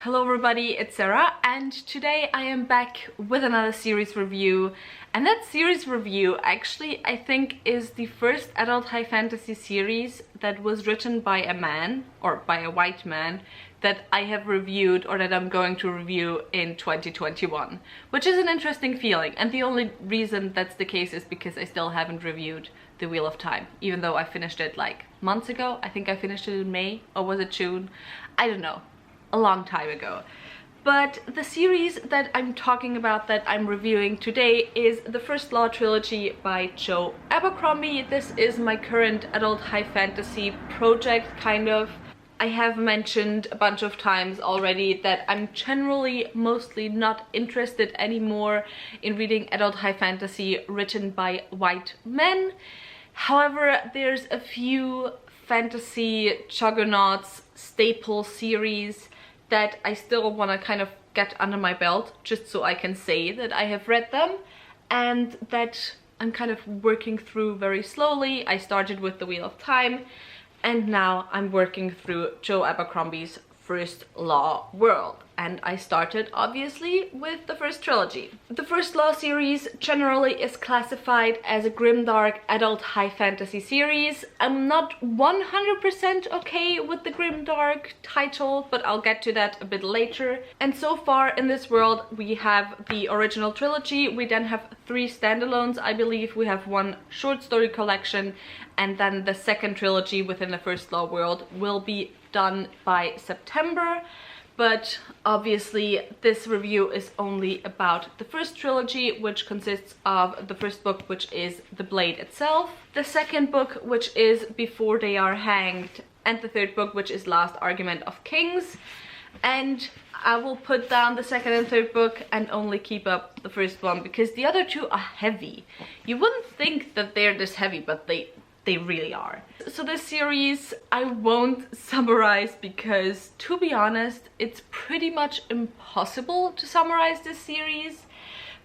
Hello everybody, it's Sarah, and today I am back with another series review. And that series review actually I think is the first adult high fantasy series that was written by a man, or by a white man, that I have reviewed or that I'm going to review in 2021. Which is an interesting feeling, and the only reason that's the case is because I still haven't reviewed The Wheel of Time, even though I finished it like months ago. I think I finished it in May, or was it June? I don't know. A long time ago. But the series that I'm talking about, that I'm reviewing today, is the First Law trilogy by Joe Abercrombie. This is my current adult high fantasy project, kind of. I have mentioned a bunch of times already that I'm generally mostly not interested anymore in reading adult high fantasy written by white men. However, there's a few fantasy juggernauts, staple series that I still want to kind of get under my belt, just so I can say that I have read them, and that I'm kind of working through very slowly. I started with The Wheel of Time, and now I'm working through Joe Abercrombie's First Law world. And I started obviously with the first trilogy. The First Law series generally is classified as a grimdark adult high fantasy series. I'm not 100% okay with the grimdark title, but I'll get to that a bit later. And so far in this world we have the original trilogy, we then have 3 standalones, I believe. We have 1 short story collection, and then the second trilogy within the First Law world will be done by September. But obviously this review is only about the first trilogy, which consists of the first book, which is The Blade itself, the second book, which is Before They Are Hanged, and the third book, which is Last Argument of Kings. And I will put down the second and third book and only keep up the first one, because the other 2 are heavy. You wouldn't think that they're this heavy, but they really are. So this series I won't summarize, because to be honest it's pretty much impossible to summarize this series.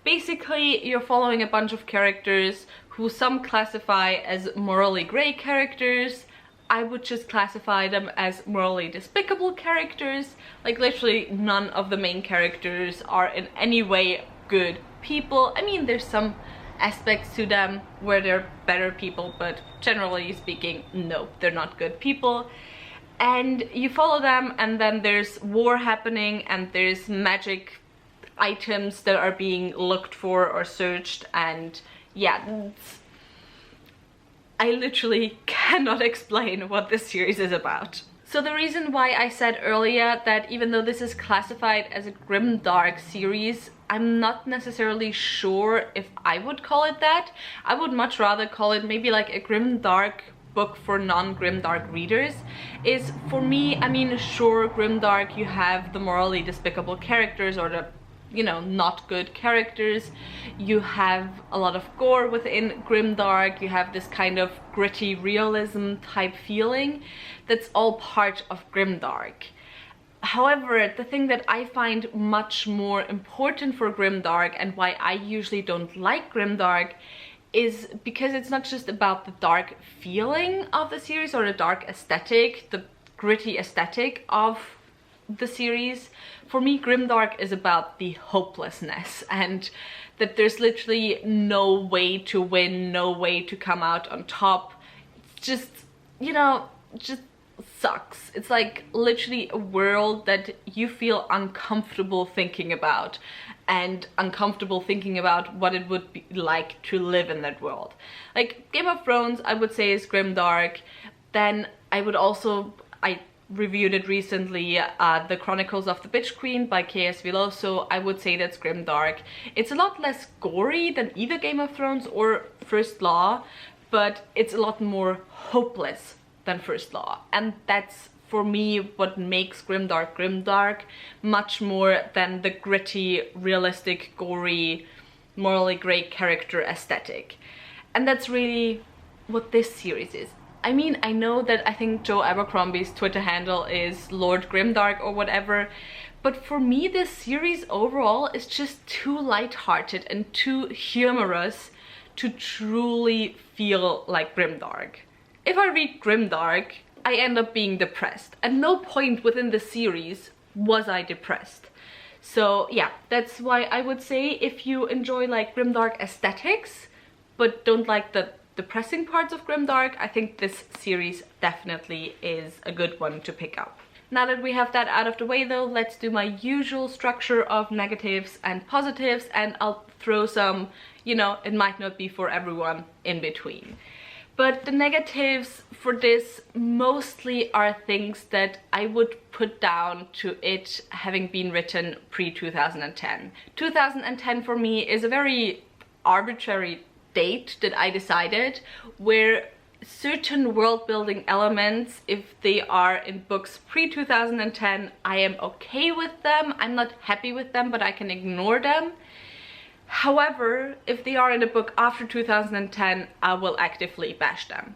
Basically you're following a bunch of characters who some classify as morally grey characters. I would just classify them as morally despicable characters. Like literally none of the main characters are in any way good people. I mean, there's some aspects to them where they're better people, but generally speaking, no, they're not good people. And you follow them, and then there's war happening, and there's magic items that are being looked for or searched, and yeah, I literally cannot explain what this series is about. So the reason why I said earlier that even though this is classified as a grimdark series, I'm not necessarily sure if I would call it that. I would much rather call it maybe like a grimdark book for non-grimdark readers. Is, for me, I mean, sure, grimdark, you have the morally despicable characters, or the, you know, not good characters. You have a lot of gore within grimdark. You have this kind of gritty realism type feeling. That's all part of grimdark. However, the thing that I find much more important for grimdark, and why I usually don't like grimdark, is because it's not just about the dark feeling of the series or the dark aesthetic, the gritty aesthetic of the series. For me, grimdark is about the hopelessness, and that there's literally no way to win, no way to come out on top. It's just, you know, just sucks. It's like literally a world that you feel uncomfortable thinking about, and uncomfortable thinking about what it would be like to live in that world. Like Game of Thrones, I would say, is grimdark. Then I would also, I reviewed it recently, The Chronicles of the Bitch Queen by K.S. Veloso. I would say that's grimdark. It's a lot less gory than either Game of Thrones or First Law, but it's a lot more hopeless than First Law. And that's, for me, what makes grimdark grimdark, much more than the gritty, realistic, gory, morally grey character aesthetic. And that's really what this series is. I mean, I know that I think Joe Abercrombie's Twitter handle is Lord Grimdark or whatever, but for me this series overall is just too lighthearted and too humorous to truly feel like grimdark. If I read grimdark, I end up being depressed. At no point within the series was I depressed? So yeah, that's why I would say if you enjoy like grimdark aesthetics but don't like the depressing parts of grimdark, I think this series definitely is a good one to pick up. Now that we have that out of the way though, let's do my usual structure of negatives and positives, and I'll throw some, you know, it might not be for everyone in between. But the negatives for this mostly are things that I would put down to it having been written pre-2010. 2010 for me is a very arbitrary date that I decided, where certain world building elements, if they are in books pre-2010, I am okay with them. I'm not happy with them, but I can ignore them. However, if they are in a book after 2010, I will actively bash them.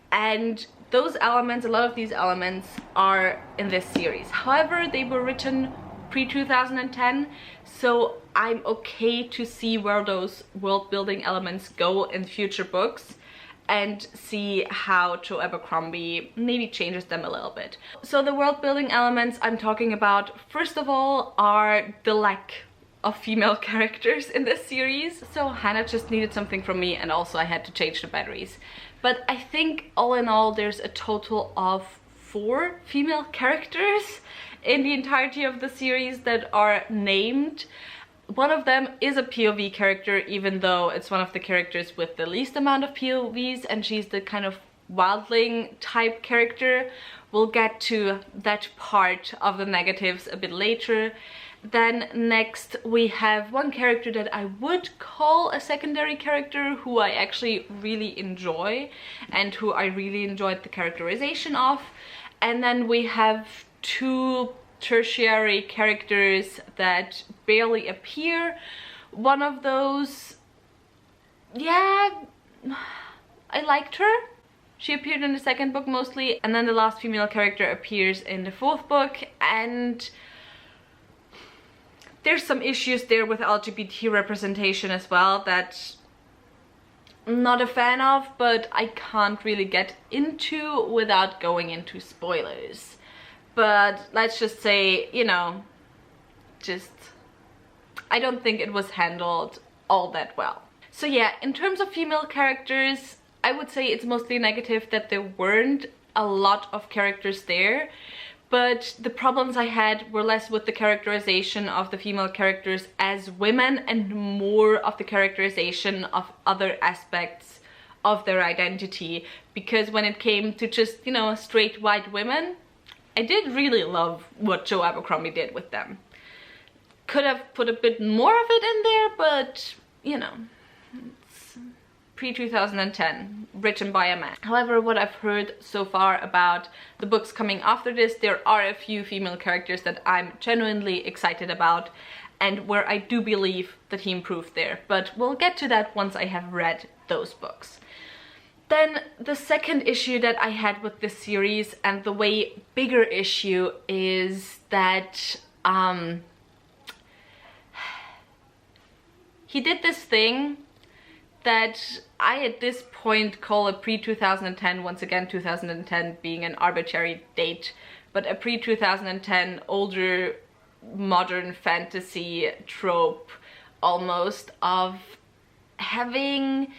And those elements, a lot of these elements are in this series. However, they were written pre-2010, so I'm okay to see where those world building elements go in future books and see how Joe Abercrombie maybe changes them a little bit. So the world building elements I'm talking about, first of all, are the lack of female characters in this series. So Hannah just needed something from me, and also I had to change the batteries. But I think all in all there's a total of 4 female characters in the entirety of the series that are named. One of them is a POV character, even though it's one of the characters with the least amount of POVs, and she's the kind of wildling type character. We'll get to that part of the negatives a bit later. Then next we have one character that I would call a secondary character, who I actually really enjoy and who I really enjoyed the characterization of. And then we have 2 tertiary characters that barely appear. One of those, yeah, I liked her. She appeared in the 2nd book mostly, and then the last female character appears in the 4th book, and there's some issues there with LGBT representation as well that I'm not a fan of, but I can't really get into without going into spoilers. But let's just say, you know, I don't think it was handled all that well. So yeah, in terms of female characters, I would say it's mostly negative that there weren't a lot of characters there. But the problems I had were less with the characterization of the female characters as women and more of the characterization of other aspects of their identity. Because when it came to just, you know, straight white women, I did really love what Joe Abercrombie did with them. Could have put a bit more of it in there, but, you know, it's pre-2010, written by a man. However, what I've heard so far about the books coming after this, there are a few female characters that I'm genuinely excited about and where I do believe that he improved there. But we'll get to that once I have read those books. Then the second issue that I had with this series, and the way bigger issue, is that he did this thing that I at this point call a pre-2010, once again 2010 being an arbitrary date, but a pre-2010 older modern fantasy trope almost, of having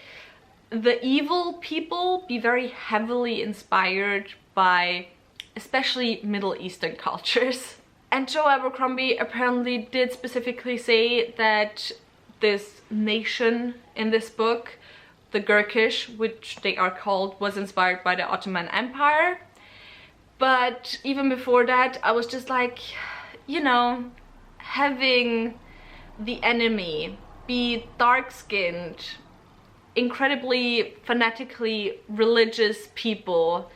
the evil people be very heavily inspired by especially Middle Eastern cultures. And Joe Abercrombie apparently did specifically say that this nation in this book, the Gurkish, which they are called, was inspired by the Ottoman Empire. But even before that, I was just like, you know, having the enemy be dark-skinned, incredibly fanatically religious people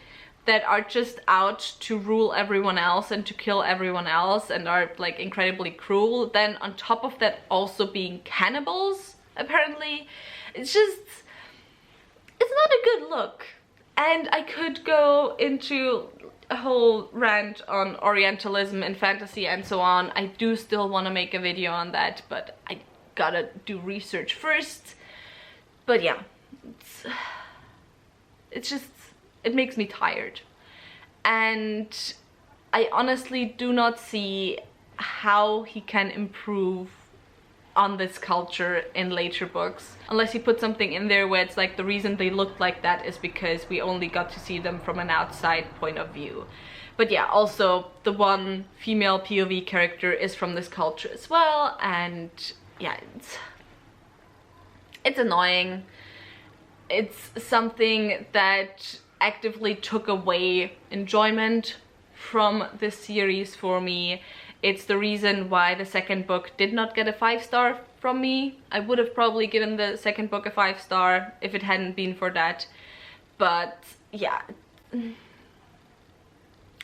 that are just out to rule everyone else and to kill everyone else and are like incredibly cruel, then on top of that also being cannibals, apparently, it's not a good look. And I could go into a whole rant on Orientalism and fantasy and so on. I do still want to make a video on that, but I gotta do research first. But yeah, it makes me tired. And I honestly do not see how he can improve on this culture in later books, unless he put something in there where it's like the reason they looked like that is because we only got to see them from an outside point of view. But yeah, also the one female POV character is from this culture as well, and yeah, it's annoying. It's something that actively took away enjoyment from this series for me. It's the reason why the second book did not get a 5-star from me. I would have probably given the second book a 5-star if it hadn't been for that. But yeah,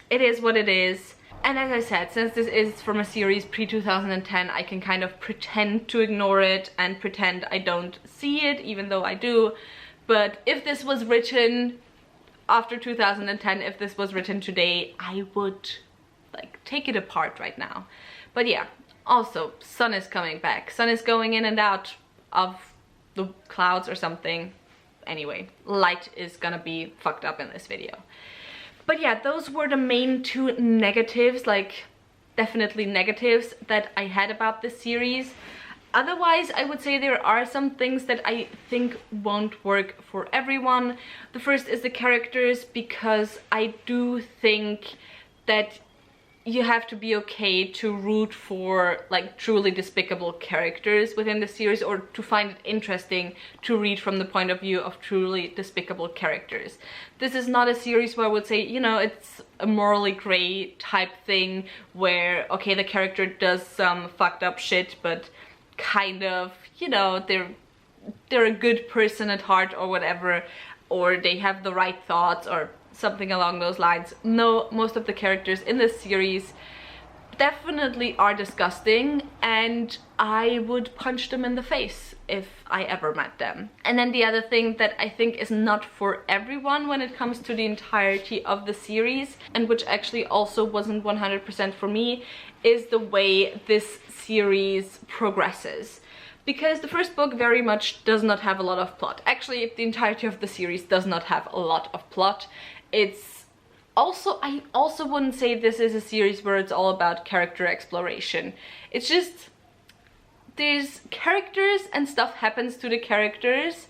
it is what it is. And as I said, since this is from a series pre-2010, I can kind of pretend to ignore it and pretend I don't see it, even though I do. But if this was written after 2010, if this was written today, I would like take it apart right now. But yeah, also sun is coming back. Sun is going in and out of the clouds or something. Anyway, light is gonna be fucked up in this video. But yeah, those were the main two negatives, like definitely negatives that I had about this series. Otherwise, I would say there are some things that I think won't work for everyone. The first is the characters, because I do think that you have to be okay to root for like truly despicable characters within the series, or to find it interesting to read from the point of view of truly despicable characters. This is not a series where I would say, you know, it's a morally gray type thing where, okay, the character does some fucked up shit, but kind of, you know, they're a good person at heart or whatever, or they have the right thoughts or something along those lines. No, most of the characters in this series definitely are disgusting, and I would punch them in the face if I ever met them. And then the other thing that I think is not for everyone when it comes to the entirety of the series, and which actually also wasn't 100% for me, is the way this series progresses. Because the first book very much does not have a lot of plot. Actually, the entirety of the series does not have a lot of plot. It's also, I also wouldn't say this is a series where it's all about character exploration. It's just, there's characters and stuff happens to the characters,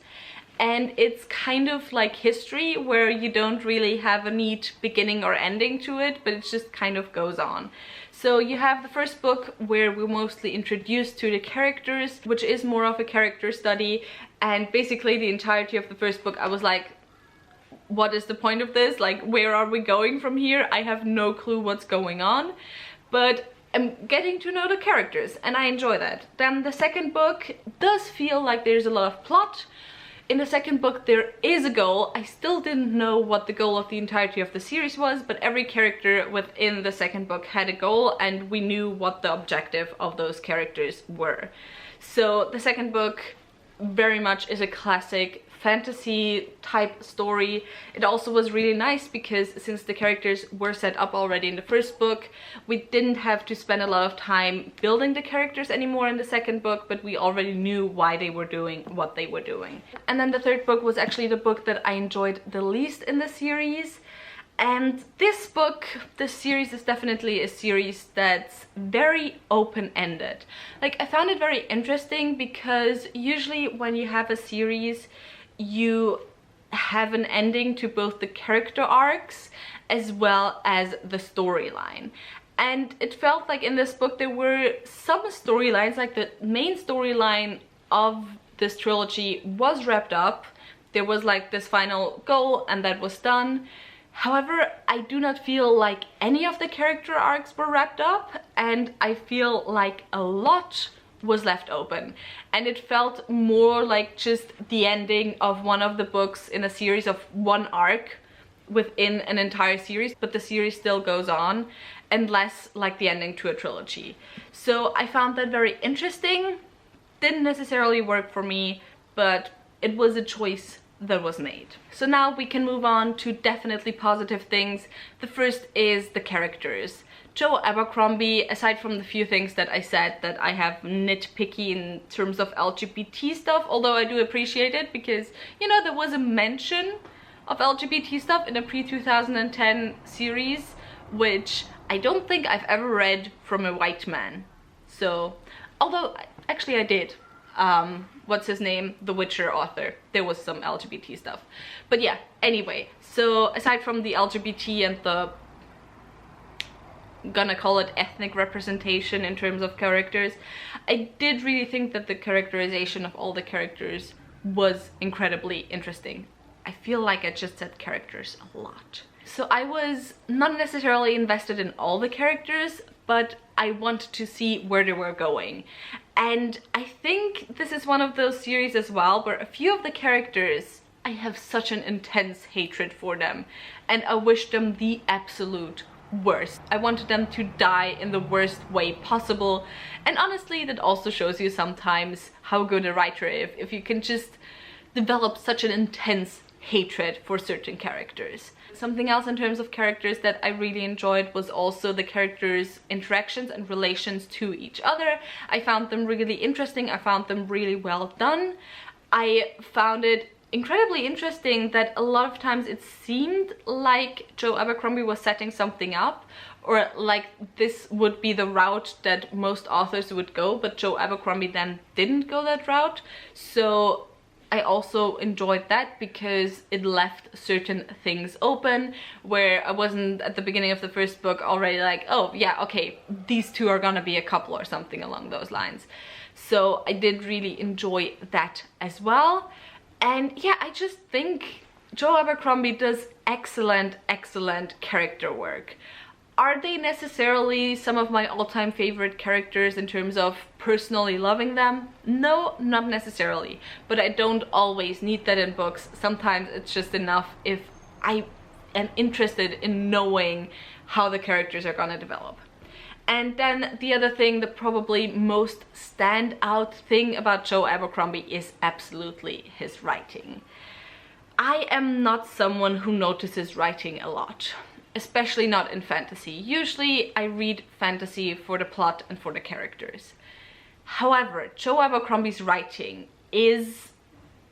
and it's kind of like history where you don't really have a neat beginning or ending to it, but it just kind of goes on. So you have the first book where we're mostly introduced to the characters, which is more of a character study, and basically the entirety of the first book I was like, what is the point of this? Like, where are we going from here? I have no clue what's going on, but I'm getting to know the characters and I enjoy that. Then the second book does feel like there's a lot of plot. In the second book there is a goal. I still didn't know what the goal of the entirety of the series was, but every character within the second book had a goal and we knew what the objective of those characters were. So the second book very much is a classic fantasy type story. It also was really nice because since the characters were set up already in the first book, we didn't have to spend a lot of time building the characters anymore in the second book, but we already knew why they were doing what they were doing. And then the third book was actually the book that I enjoyed the least in the series. And this book, this series is definitely a series that's very open-ended. Like, I found it very interesting because usually when you have a series, you have an ending to both the character arcs as well as the storyline. And it felt like in this book there were some storylines, like the main storyline of this trilogy was wrapped up. There was like this final goal and that was done. However, I do not feel like any of the character arcs were wrapped up, and I feel like a lot was left open, and it felt more like just the ending of one of the books in a series of one arc within an entire series, but the series still goes on, and less like the ending to a trilogy. So I found that very interesting. Didn't necessarily work for me, but it was a choice that was made. So now we can move on to definitely positive things. The first is the characters. Joe Abercrombie, aside from the few things that I said that I have nitpicky in terms of LGBT stuff, although I do appreciate it because, you know, there was a mention of LGBT stuff in a pre-2010 series, which I I don't think I've ever read from a white man. So, although actually I did. What's his name? The Witcher author. There was some LGBT stuff. But yeah, anyway. So aside from the LGBT and the, gonna call it ethnic representation in terms of characters, I did really think that the characterization of all the characters was incredibly interesting. I feel like I just said characters a lot. So I was not necessarily invested in all the characters, but I wanted to see where they were going. And I think this is one of those series as well where a few of the characters, I have such an intense hatred for them, and I wish them the absolute worst. I wanted them to die in the worst way possible. And honestly, that also shows you sometimes how good a writer is, if you can just develop such an intense hatred for certain characters. Something else in terms of characters that I really enjoyed was also the characters' interactions and relations to each other. I found them really interesting. I found them really well done. I found it incredibly interesting that a lot of times it seemed like Joe Abercrombie was setting something up, or like this would be the route that most authors would go, but Joe Abercrombie then didn't go that route. So I also enjoyed that because it left certain things open where I wasn't at the beginning of the first book already like, oh yeah, okay, these two are gonna be a couple or something along those lines. So I did really enjoy that as well. And yeah, I just think Joe Abercrombie does excellent character work. Are they necessarily some of my all-time favorite characters in terms of personally loving them? No, not necessarily. But I don't always need that in books. Sometimes it's just enough if I am interested in knowing how the characters are gonna develop. And then the other thing, the probably most standout thing about Joe Abercrombie is absolutely his writing. I am not someone who notices writing a lot, especially not in fantasy. Usually I read fantasy for the plot and for the characters. However, Joe Abercrombie's writing is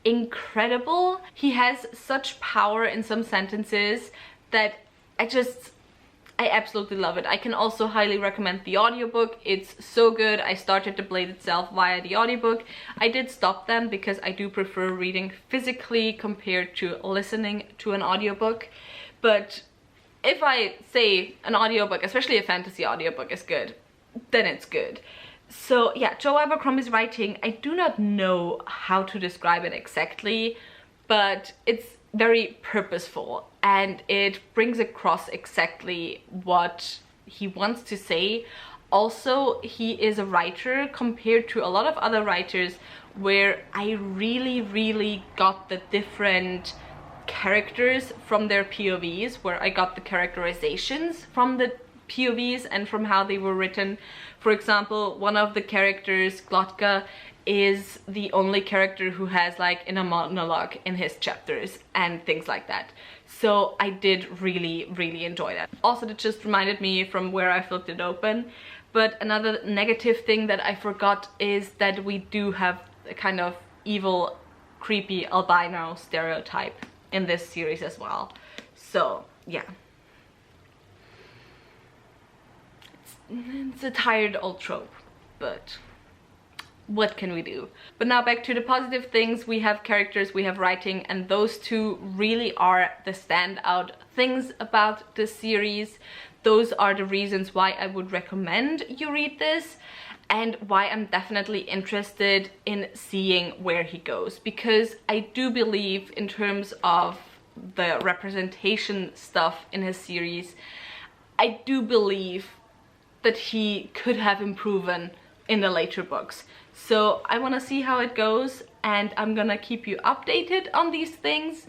incredible. He has such power in some sentences that I absolutely love it. I can also highly recommend the audiobook. It's so good. I started The Blade itself via the audiobook. I did stop them because I do prefer reading physically compared to listening to an audiobook. But if I say an audiobook, especially a fantasy audiobook, is good, then it's good. So yeah, Joe Abercrombie's writing, I do not know how to describe it exactly, but it's very purposeful and it brings across exactly what he wants to say. Also, he is a writer compared to a lot of other writers where I really got the different characters from their POVs, where I got the characterizations from the POVs and from how they were written. For example, one of the characters, Glotka, is the only character who has like inner monologue in his chapters and things like that. So I did really enjoy that. Also, it just reminded me from where I flipped it open. But another negative thing that I forgot is that we do have a kind of evil, creepy albino stereotype in this series as well. So yeah, it's a tired old trope, but what can we do? But now back to the positive things. We have characters, we have writing, and those two really are the standout things about the series. Those are the reasons why I would recommend you read this and why I'm definitely interested in seeing where he goes, because I do believe in terms of the representation stuff in his series, I do believe that he could have improved in the later books. So I want to see how it goes, and I'm gonna keep you updated on these things.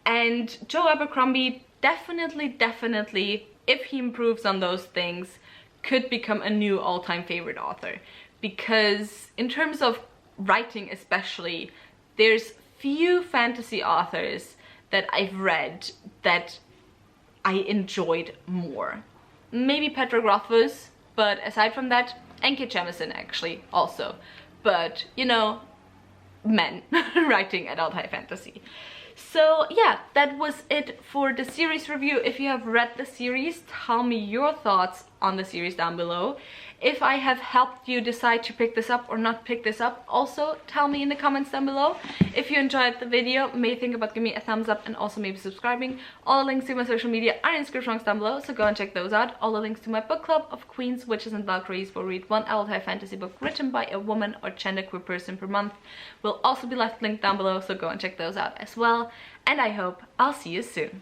And Joe Abercrombie definitely, if he improves on those things, could become a new all-time favorite author. Because in terms of writing especially, there's few fantasy authors that I've read that I enjoyed more. Maybe Petra Rothfuss, but aside from that, N.K. Jemisin actually also. But, you know, men writing adult high fantasy. So yeah, that was it for the series review. If you have read the series, tell me your thoughts on the series down below. If I have helped you decide to pick this up or not pick this up, also tell me in the comments down below. If you enjoyed the video, maybe think about giving me a thumbs up and also maybe subscribing. All the links to my social media are in the description box down below, so go and check those out. All the links to my book club of Queens, Witches and Valkyries, where we read one adult high fantasy book written by a woman or genderqueer person per month, will also be left linked down below, so go and check those out as well. And I hope I'll see you soon.